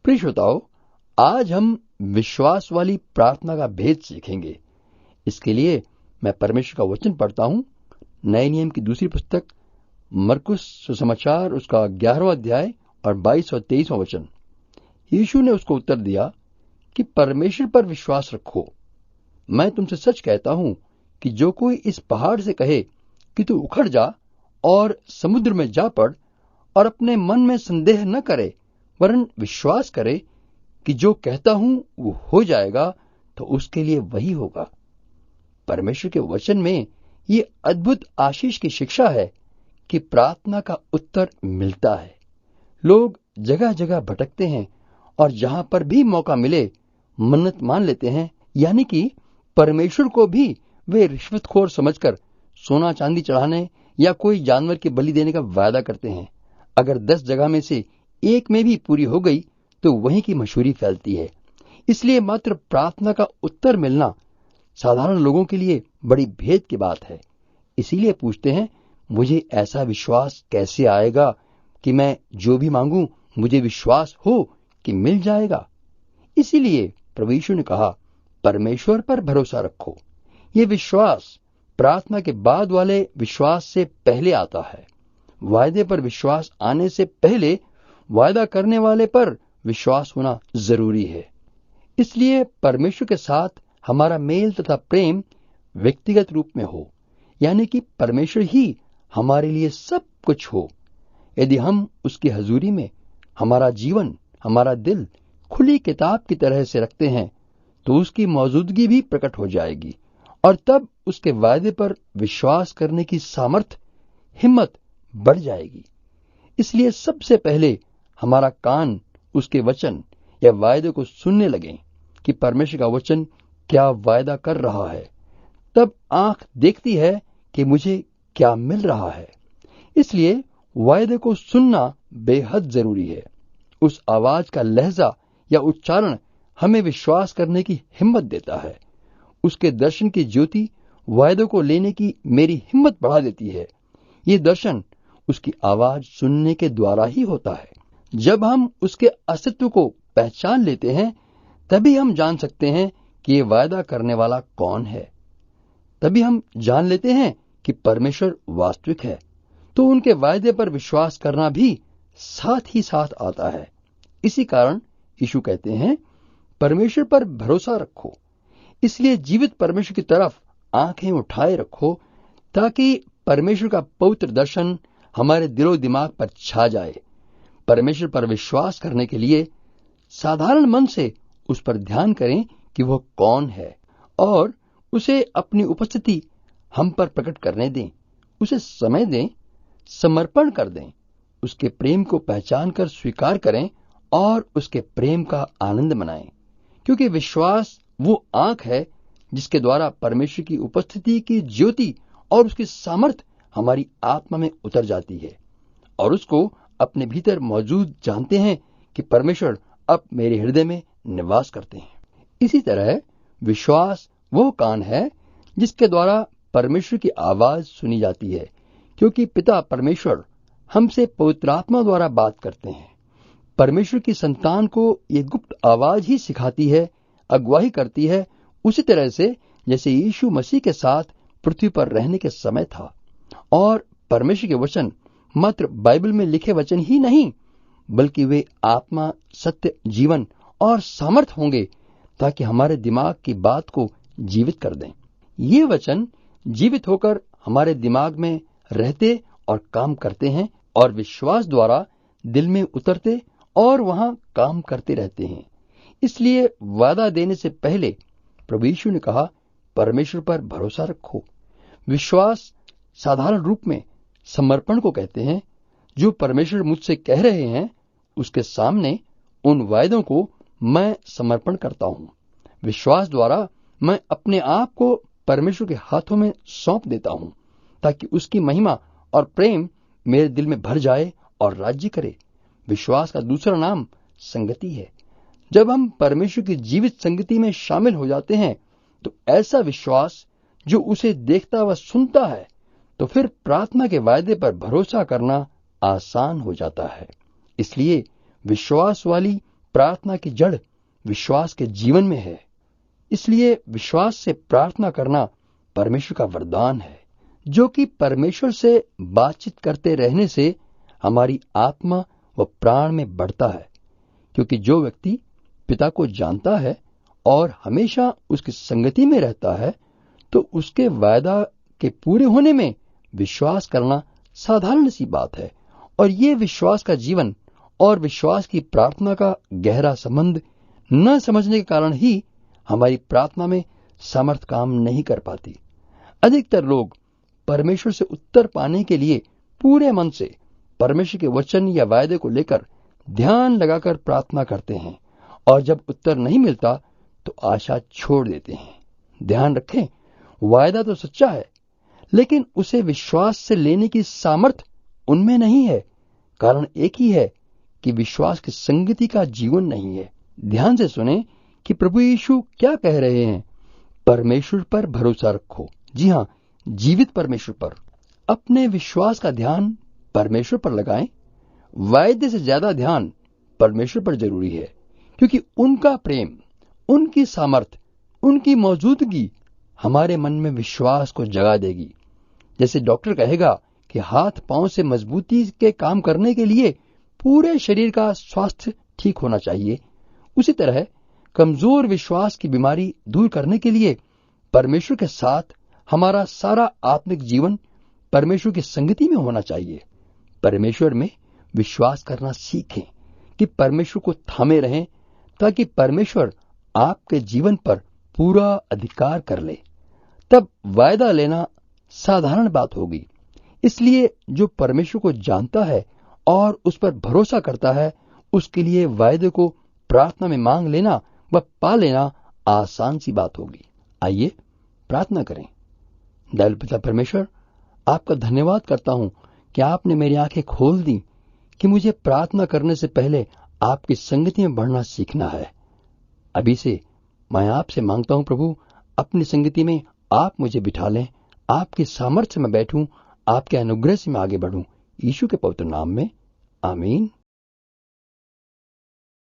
प्रिय श्रोताओ, आज हम विश्वास वाली प्रार्थना का भेद सीखेंगे। इसके लिए मैं परमेश्वर का वचन पढ़ता हूं। नए नियम की दूसरी पुस्तक मरकुस सुसमाचार उसका 11वां अध्याय और 22 और 23वां वचन। यीशु ने उसको उत्तर दिया कि परमेश्वर पर विश्वास रखो। मैं तुमसे सच कहता हूं कि जो कोई इस पहाड़ से कहे कि तू उखड़ जा और समुद्र में जा पड़, और अपने मन में संदेह न करे वरन विश्वास करे कि जो कहता हूं वो हो जाएगा, तो उसके लिए वही होगा। परमेश्वर के वचन में ये अद्भुत आशीष की शिक्षा है कि प्रार्थना का उत्तर मिलता है। लोग जगह जगह भटकते हैं और जहां पर भी मौका मिले मन्नत मान लेते हैं, यानी कि परमेश्वर को भी वे रिश्वतखोर समझकर सोना चांदी चढ़ाने या कोई जानवर की बलि देने का वायदा करते हैं। अगर 10 जगह में से एक में भी पूरी हो गई तो वहीं की मशहूरी फैलती है। इसलिए मात्र प्रार्थना का उत्तर मिलना साधारण लोगों के लिए बड़ी भेद की बात है। इसीलिए पूछते हैं, मुझे ऐसा विश्वास कैसे आएगा कि मैं जो भी मांगूं मुझे विश्वास हो कि मिल जाएगा। इसीलिए प्रभु यीशु ने कहा, परमेश्वर पर भरोसा रखो। ये विश्वास प्रार्थना के बाद वाले विश्वास से पहले आता है। वायदे पर विश्वास आने से पहले वायदा करने वाले पर विश्वास होना जरूरी है। इसलिए परमेश्वर के साथ हमारा मेल तथा प्रेम व्यक्तिगत रूप में हो, यानी कि परमेश्वर ही हमारे लिए सब कुछ हो। यदि हम उसकी हजूरी में हमारा जीवन, हमारा दिल खुली किताब की तरह से रखते हैं, तो उसकी मौजूदगी भी प्रकट हो जाएगी और तब उसके वायदे पर विश्वास करने की सामर्थ, हिम्मत बढ़ जाएगी। इसलिए सबसे पहले हमारा कान उसके वचन या वायदे को सुनने लगे कि परमेश्वर का वचन क्या वायदा कर रहा है। तब आंख देखती है कि मुझे क्या मिल रहा है। इसलिए वायदे को सुनना बेहद जरूरी है। उस आवाज का लहजा या उच्चारण हमें विश्वास करने की हिम्मत देता है। उसके दर्शन की ज्योति वायदे को लेने की मेरी हिम्मत बढ़ा देती है। ये दर्शन उसकी आवाज सुनने के द्वारा ही होता है। जब हम उसके अस्तित्व को पहचान लेते हैं, तभी हम जान सकते हैं कि ये वायदा करने वाला कौन है। तभी हम जान लेते हैं कि परमेश्वर वास्तविक है। तो उनके वायदे पर विश्वास करना भी साथ ही साथ आता है। इसी कारण यीशु कहते हैं, परमेश्वर पर भरोसा रखो। इसलिए जीवित परमेश्वर की तरफ आंखें उठाए रखो, ताकि परमेश्वर का पवित्र दर्शन हमारे दिलो दिमाग पर छा जाए। परमेश्वर पर विश्वास करने के लिए साधारण मन से उस पर ध्यान करें कि वह कौन है, और उसे अपनी उपस्थिति हम पर प्रकट करने दें। उसे समय दें, समर्पण कर दें, उसके प्रेम को पहचान कर स्वीकार करें और उसके प्रेम का आनंद मनाएं। क्योंकि विश्वास वो आंख है जिसके द्वारा परमेश्वर की उपस्थिति की ज्योति और उसकी सामर्थ हमारी आत्मा में उतर जाती है, और उसको अपने भीतर मौजूद जानते हैं कि परमेश्वर अब मेरे हृदय में निवास करते हैं। इसी तरह विश्वास वो कान है जिसके द्वारा परमेश्वर की आवाज सुनी जाती है, क्योंकि पिता परमेश्वर हमसे पवित्र आत्मा द्वारा बात करते हैं। परमेश्वर की संतान को ये गुप्त आवाज ही सिखाती है, अगुवाही करती है, उसी तरह से जैसे यीशु मसीह के साथ पृथ्वी पर रहने के समय था। और परमेश्वर के वचन मात्र बाइबल में लिखे वचन ही नहीं, बल्कि वे आत्मा, सत्य, जीवन और सामर्थ होंगे, ताकि हमारे दिमाग की बात को जीवित कर दें। ये वचन जीवित होकर हमारे दिमाग में रहते और काम करते हैं, और विश्वास द्वारा दिल में उतरते और वहां काम करते रहते हैं। इसलिए वादा देने से पहले प्रभु यीशु ने कहा, परमेश्वर पर भरोसा रखो। विश्वास साधारण रूप में समर्पण को कहते हैं। जो परमेश्वर मुझसे कह रहे हैं, उसके सामने उन वायदों को मैं समर्पण करता हूं। विश्वास द्वारा मैं अपने आप को परमेश्वर के हाथों में सौंप देता हूं, ताकि उसकी महिमा और प्रेम मेरे दिल में भर जाए और राज्य करे। विश्वास का दूसरा नाम संगति है। जब हम परमेश्वर की जीवित संगति में शामिल हो जाते हैं, तो ऐसा विश्वास जो उसे देखता व सुनता है, तो फिर प्रार्थना के वायदे पर भरोसा करना आसान हो जाता है। इसलिए विश्वास वाली प्रार्थना की जड़ विश्वास के जीवन में है। इसलिए विश्वास से प्रार्थना करना परमेश्वर का वरदान है, जो कि परमेश्वर से बातचीत करते रहने से हमारी आत्मा व प्राण में बढ़ता है। क्योंकि जो व्यक्ति पिता को जानता है और हमेशा उसकी संगति में रहता है, तो उसके वायदा के पूरे होने में विश्वास करना साधारण सी बात है। और ये विश्वास का जीवन और विश्वास की प्रार्थना का गहरा संबंध न समझने के कारण ही हमारी प्रार्थना में सामर्थ काम नहीं कर पाती। अधिकतर लोग परमेश्वर से उत्तर पाने के लिए पूरे मन से परमेश्वर के वचन या वायदे को लेकर ध्यान लगाकर प्रार्थना करते हैं, और जब उत्तर नहीं मिलता तो आशा छोड़ देते हैं। ध्यान रखें, वायदा तो सच्चा है, लेकिन उसे विश्वास से लेने की सामर्थ उनमें नहीं है। कारण एक ही है कि विश्वास की संगति का जीवन नहीं है। ध्यान से सुने कि प्रभु यीशु क्या कह रहे हैं। परमेश्वर पर भरोसा रखो। जी हाँ, जीवित परमेश्वर पर। अपने विश्वास का ध्यान परमेश्वर पर लगाएं। वायदे से ज्यादा ध्यान परमेश्वर पर जरूरी है, क्योंकि उनका प्रेम, उनकी सामर्थ, उनकी मौजूदगी हमारे मन में विश्वास को जगा देगी। जैसे डॉक्टर कहेगा कि हाथ पांव से मजबूती के काम करने के लिए पूरे शरीर का स्वास्थ्य ठीक होना चाहिए, उसी तरह कमजोर विश्वास की बीमारी दूर करने के लिए परमेश्वर के साथ हमारा सारा आत्मिक जीवन परमेश्वर की संगति में होना चाहिए। परमेश्वर में विश्वास करना सीखें कि परमेश्वर को थामे रहें, ताकि परमेश्वर आपके जीवन पर पूरा अधिकार कर ले। तब वायदा लेना साधारण बात होगी। इसलिए जो परमेश्वर को जानता है और उस पर भरोसा करता है, उसके लिए वायदे को प्रार्थना में मांग लेना व पा लेना आसान सी बात होगी। आइए प्रार्थना करें। दयालु पिता परमेश्वर, आपका धन्यवाद करता हूं कि आपने मेरी आंखें खोल दी कि मुझे प्रार्थना करने से पहले आपकी संगति में बढ़ना सीखना है। अभी से मैं आपसे मांगता हूं प्रभु, अपनी संगति में आप मुझे बिठा लें, आपकी सामर्थ्य में बैठूं, आपके अनुग्रह से मैं आगे बढ़ूं। यीशु के पवित्र नाम में आमीन।